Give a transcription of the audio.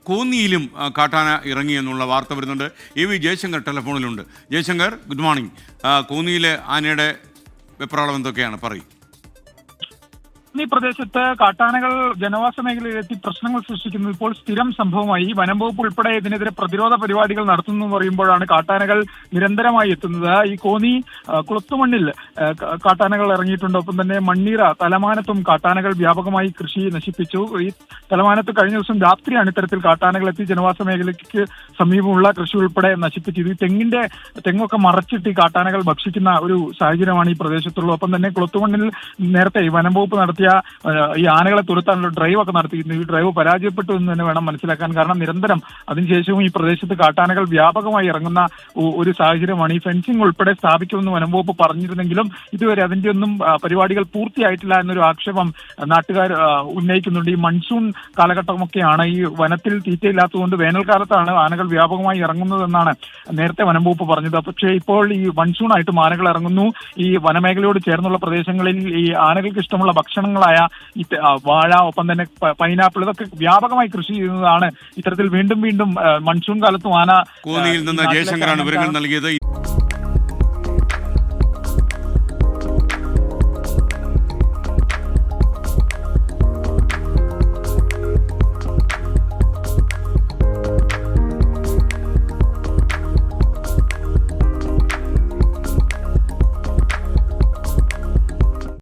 കോന്നിയിലും കാട്ടാന ഇറങ്ങി എന്നുള്ള വാർത്ത വരുന്നുണ്ട്. വി ജയശങ്കർ ടെലിഫോണിലുണ്ട്. Jayasankar, good morning. കോന്നിയിലെ ആനയുടെ വെപ്രാളം എന്തൊക്കെയാണ്, പറയും. ഈ പ്രദേശത്ത് കാട്ടാനകൾ ജനവാസ മേഖലയിലെത്തി പ്രശ്നങ്ങൾ സൃഷ്ടിക്കുന്നത് ഇപ്പോൾ സ്ഥിരം സംഭവമായി. വനം വകുപ്പ് ഉൾപ്പെടെ ഇതിനെതിരെ പ്രതിരോധ പരിപാടികൾ നടത്തുന്നു പറയുമ്പോഴാണ് കാട്ടാനകൾ നിരന്തരമായി എത്തുന്നത്. ഈ കോന്നി കുളത്തുമണ്ണിൽ കാട്ടാനകൾ ഇറങ്ങിയിട്ടുണ്ട്. ഒപ്പം തന്നെ മണ്ണീറ തലമാനത്തും കാട്ടാനകൾ വ്യാപകമായി കൃഷി നശിപ്പിച്ചു. ഈ തലമാനത്ത് കഴിഞ്ഞ ദിവസം രാത്രിയാണ് ഇത്തരത്തിൽ കാട്ടാനകൾ എത്തി ജനവാസ മേഖലയ്ക്ക് സമീപമുള്ള കൃഷി ഉൾപ്പെടെ നശിപ്പിച്ചത്. ഈ തെങ്ങൊക്കെ മറച്ചിട്ട് ഈ കാട്ടാനകൾ ഭക്ഷിക്കുന്ന ഒരു സാഹചര്യമാണ് ഈ പ്രദേശത്തുള്ളത്. ഒപ്പം തന്നെ കുളത്തുമണ്ണിൽ നേരത്തെ ഈ വനം വകുപ്പ് നടത്തിയ ഈ ആനകളെ തുരത്താനുള്ള ഡ്രൈവ് ഒക്കെ നടത്തിയിരുന്നു. ഈ ഡ്രൈവ് പരാജയപ്പെട്ടു എന്ന് തന്നെ വേണം മനസ്സിലാക്കാൻ. കാരണം നിരന്തരം അതിനുശേഷവും ഈ പ്രദേശത്ത് കാട്ടാനകൾ വ്യാപകമായി ഇറങ്ങുന്ന ഒരു സാഹചര്യമാണ്. ഈ ഫെൻസിംഗ് ഉൾപ്പെടെ സ്ഥാപിക്കുമെന്ന് വനം വകുപ്പ് പറഞ്ഞിരുന്നെങ്കിലും ഇതുവരെ അതിന്റെ ഒന്നും പരിപാടികൾ പൂർത്തിയായിട്ടില്ല എന്നൊരു ആക്ഷേപം നാട്ടുകാർ ഉന്നയിക്കുന്നുണ്ട്. ഈ മൺസൂൺ കാലഘട്ടമൊക്കെയാണ്. ഈ വനത്തിൽ തീറ്റയില്ലാത്തതുകൊണ്ട് വേനൽക്കാലത്താണ് ആനകൾ വ്യാപകമായി ഇറങ്ങുന്നതെന്നാണ് നേരത്തെ വനം വകുപ്പ് പറഞ്ഞത്. പക്ഷേ ഇപ്പോൾ ഈ മൺസൂൺ ആയിട്ടും ആനകൾ ഇറങ്ങുന്നു. ഈ വനമേഖലയോട് ചേർന്നുള്ള പ്രദേശങ്ങളിൽ ഈ ആനകൾക്ക് ഇഷ്ടമുള്ള ഭക്ഷണങ്ങളായ ഈ വാഴ, ഒപ്പം തന്നെ പൈനാപ്പിൾ, ഇതൊക്കെ വ്യാപകമായി കൃഷി ചെയ്യുന്നതാണ്. ഇത്തരത്തിൽ വീണ്ടും മൺസൂൺ കാലത്തും ആന. കോന്നിയിൽ നിന്ന് ജയശങ്കറാണ് വിവരങ്ങൾ നൽകിയത്.